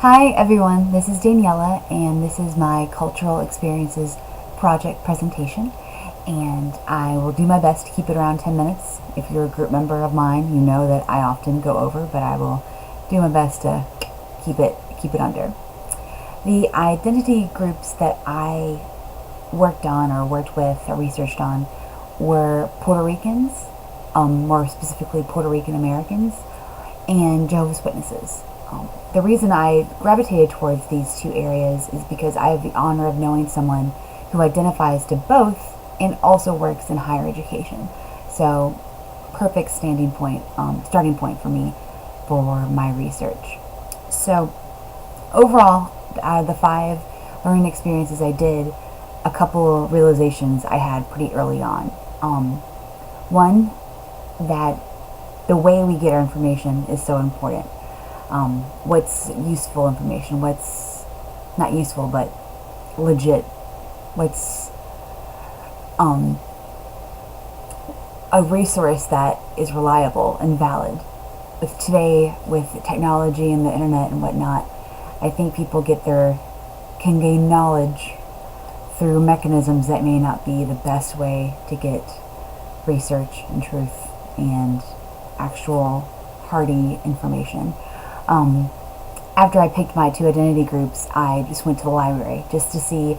Hi everyone, this is Daniela and this is my Cultural Experiences project presentation, and I will do my best to keep it around 10 minutes. If you're a group member of mine, you know that I often go over, but I will do my best to keep it under. The identity groups that I worked on or worked with or researched on were Puerto Ricans, more specifically Puerto Rican Americans, and Jehovah's Witnesses. The reason I gravitated towards these two areas is because I have the honor of knowing someone who identifies to both and also works in higher education. So, perfect starting point for me for my research. So, overall, out of the 5 learning experiences I did, a couple realizations I had pretty early on. One, that the way we get our information is so important. What's useful information, what's not useful but legit, what's a resource that is reliable and valid. With today, with technology and the internet and whatnot, I think people can gain knowledge through mechanisms that may not be the best way to get research and truth and actual hardy information. After I picked my 2 identity groups, I just went to the library just to see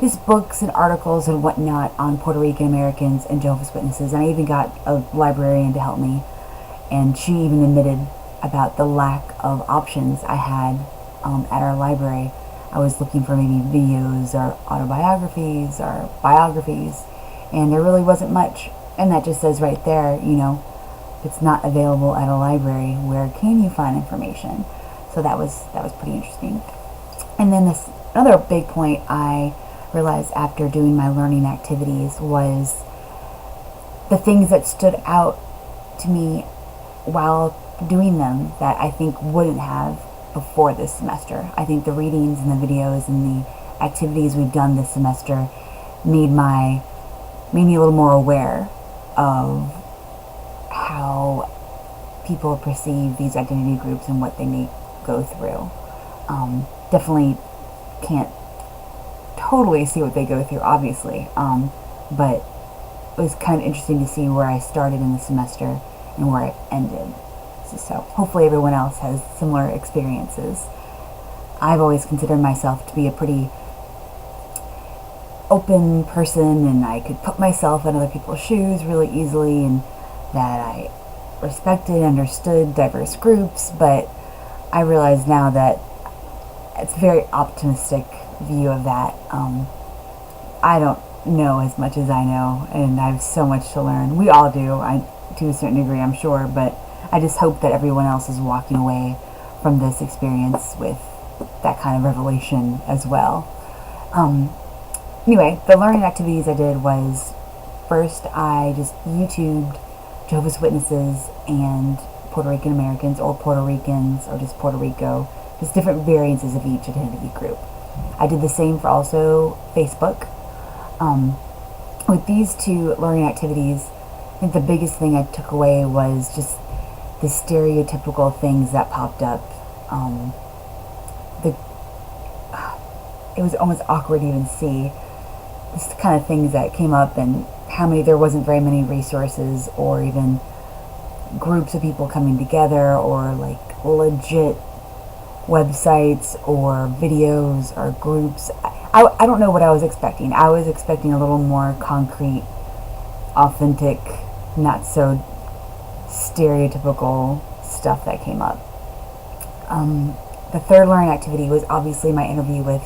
just books and articles and whatnot on Puerto Rican Americans and Jehovah's Witnesses. And I even got a librarian to help me, and she even admitted about the lack of options I had at our library. I was looking for maybe videos or autobiographies or biographies, and there really wasn't much. And that just says right there, if it's not available at a library, where can you find information? So that was pretty interesting. And then this another big point I realized after doing my learning activities was the things that stood out to me while doing them that I think wouldn't have before this semester. I think the readings and the videos and the activities we've done this semester made me a little more aware of how people perceive these identity groups and what they may go through. Definitely can't totally see what they go through, obviously, but it was kind of interesting to see where I started in the semester and where I ended. So hopefully everyone else has similar experiences. I've always considered myself to be a pretty open person, and I could put myself in other people's shoes really easily, and that I respected and understood diverse groups, but I realize now that it's a very optimistic view of that. I don't know as much as I know, and I have so much to learn. We all do, to a certain degree, I'm sure, but I just hope that everyone else is walking away from this experience with that kind of revelation as well. Anyway, the learning activities I did was, first I just YouTubed Jehovah's Witnesses and Puerto Rican Americans, or Puerto Ricans, or just Puerto Rico, just different variances of each identity group. I did the same for also Facebook. With these 2 learning activities, I think the biggest thing I took away was just the stereotypical things that popped up. It was almost awkward to even see this kind of things that came up, and there wasn't very many resources or even groups of people coming together, or like legit websites or videos or groups. I don't know what I was expecting. I was expecting a little more concrete, authentic, not so stereotypical stuff that came up. The third learning activity was obviously my interview with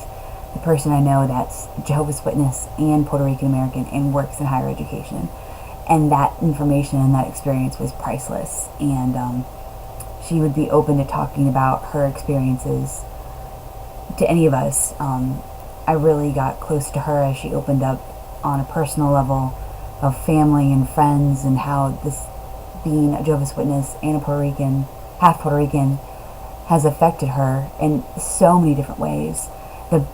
the person I know that's Jehovah's Witness and Puerto Rican American and works in higher education. And that information and that experience was priceless. And she would be open to talking about her experiences to any of us. I really got close to her as she opened up on a personal level of family and friends, and how this being a Jehovah's Witness and a Puerto Rican, half Puerto Rican, has affected her in so many different ways. The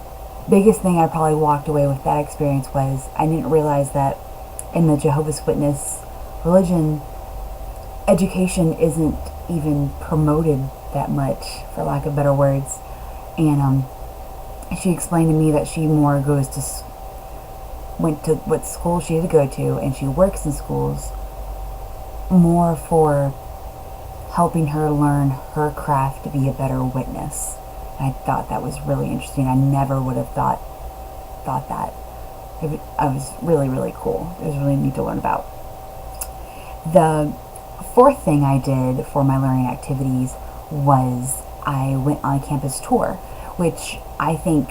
biggest thing I probably walked away with that experience was I didn't realize that in the Jehovah's Witness religion, education isn't even promoted that much, for lack of better words. And she explained to me that she more went to what school she had to go to, and she works in schools more for helping her learn her craft to be a better witness. And I thought that was really interesting. I never would have thought that. I was really, really cool. It was really neat to learn about. The fourth thing I did for my learning activities was I went on a campus tour, which I think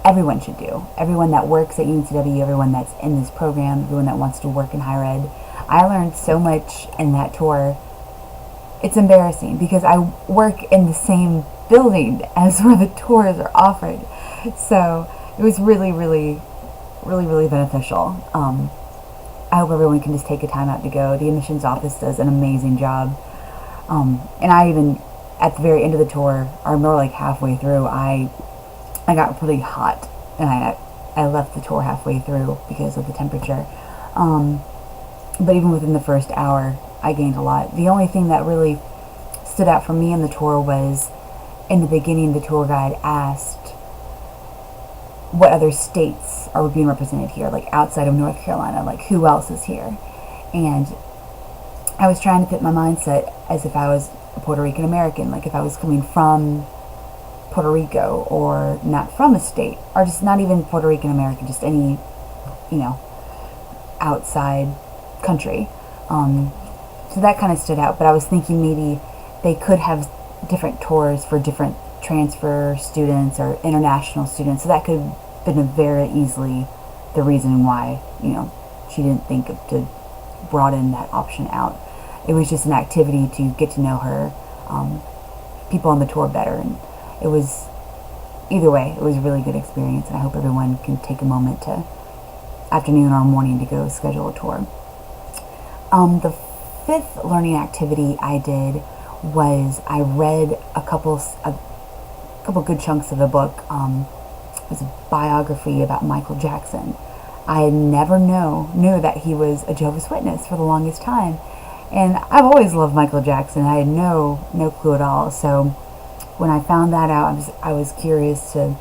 everyone should do. Everyone that works at UNCW, everyone that's in this program, everyone that wants to work in higher ed. I learned so much in that tour. It's embarrassing because I work in the same building as where the tours are offered. So it was really, really, really, really beneficial. I hope everyone can just take a time out to go. The admissions office does an amazing job. And I even, at the very end of the tour, or more like halfway through, I got really hot. And I left the tour halfway through because of the temperature. But even within the first hour, I gained a lot. The only thing that really stood out for me in the tour was, in the beginning, the tour guide asked what other states are being represented here, like outside of North Carolina, like who else is here. And I was trying to put my mindset as if I was a Puerto Rican American, like if I was coming from Puerto Rico, or not from a state, or just not even Puerto Rican American, just any, outside country. So that kind of stood out, but I was thinking maybe they could have different tours for different transfer students or international students, so that could have been very easily the reason why, she didn't think to broaden that option out. It was just an activity to get to know her, people on the tour better, and it was, either way, it was a really good experience, and I hope everyone can take a moment to, afternoon or morning, to go schedule a tour. The fifth learning activity I did was I read a couple good chunks of a book. It was a biography about Michael Jackson. I had never knew that he was a Jehovah's Witness for the longest time, and I've always loved Michael Jackson. I had no clue at all. So when I found that out, I was curious to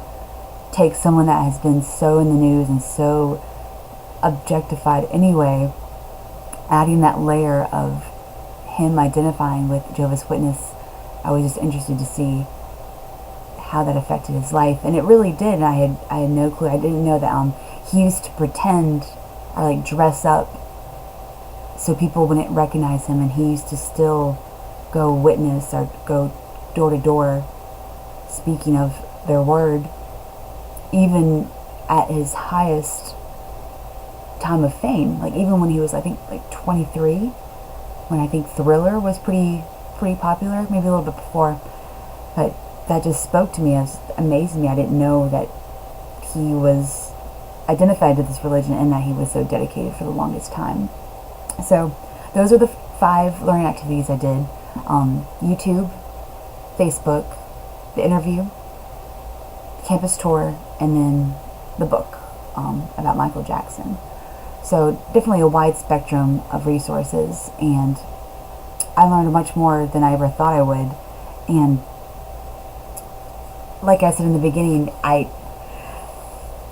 take someone that has been so in the news and so objectified anyway, adding that layer of him identifying with Jehovah's Witness. I was just interested to see how that affected his life, and it really did. And I had no clue. I didn't know that he used to pretend or like dress up so people wouldn't recognize him, and he used to still go witness or go door to door speaking of their word, even at his highest time of fame. Like even when he was, I think, like 23, when I think Thriller was pretty popular, maybe a little bit before. But that just spoke to me, as amazed me. I didn't know that he was identified to this religion and that he was so dedicated for the longest time. So those are the 5 learning activities I did. YouTube, Facebook, the interview, campus tour, and then the book about Michael Jackson. So definitely a wide spectrum of resources, and I learned much more than I ever thought I would. And like I said in the beginning, I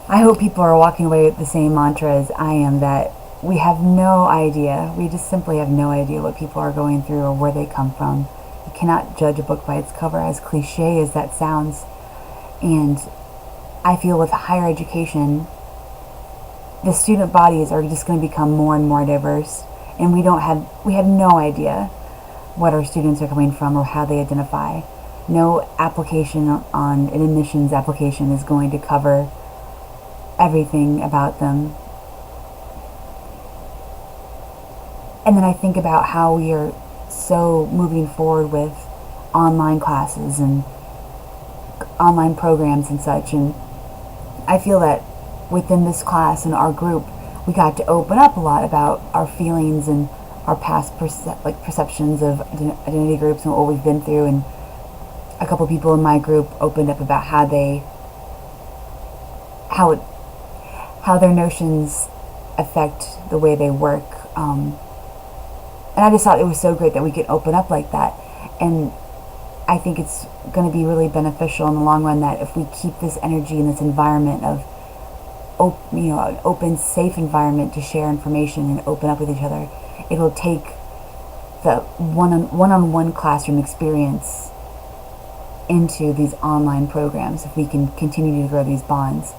hope people are walking away with the same mantra as I am, that we have no idea. We just simply have no idea what people are going through or where they come from. You cannot judge a book by its cover, as cliche as that sounds. And I feel with higher education, the student bodies are just going to become more and more diverse, and we have no idea what our students are coming from or how they identify. No application on an admissions application is going to cover everything about them. And then I think about how we are so moving forward with online classes and online programs and such, and I feel that within this class and our group, we got to open up a lot about our feelings and our past perceptions of identity groups and what we've been through. And a couple people in my group opened up about how their notions affect the way they work. And I just thought it was so great that we could open up like that. And I think it's going to be really beneficial in the long run that if we keep this energy in this environment of an open, safe environment to share information and open up with each other, it'll take the one-on-one classroom experience into these online programs if we can continue to grow these bonds,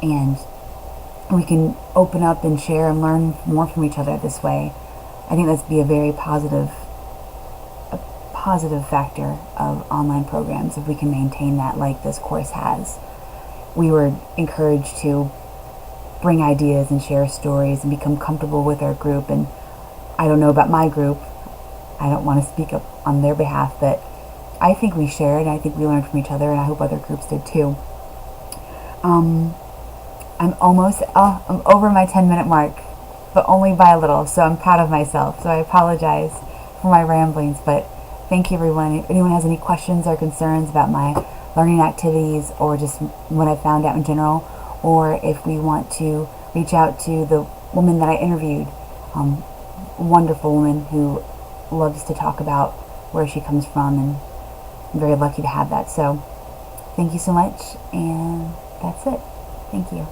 and we can open up and share and learn more from each other this way. I think that's be a very positive factor of online programs if we can maintain that like this course has. We were encouraged to bring ideas and share stories and become comfortable with our group, and I don't know about my group, I don't want to speak up on their behalf, but I think we shared, and I think we learned from each other, and I hope other groups did too. I'm over my 10-minute mark, but only by a little, so I'm proud of myself, so I apologize for my ramblings, but thank you everyone. If anyone has any questions or concerns about my learning activities or just what I found out in general, or if we want to reach out to the woman that I interviewed, wonderful woman who loves to talk about where she comes from, and I'm very lucky to have that. So thank you so much, and that's it. Thank you.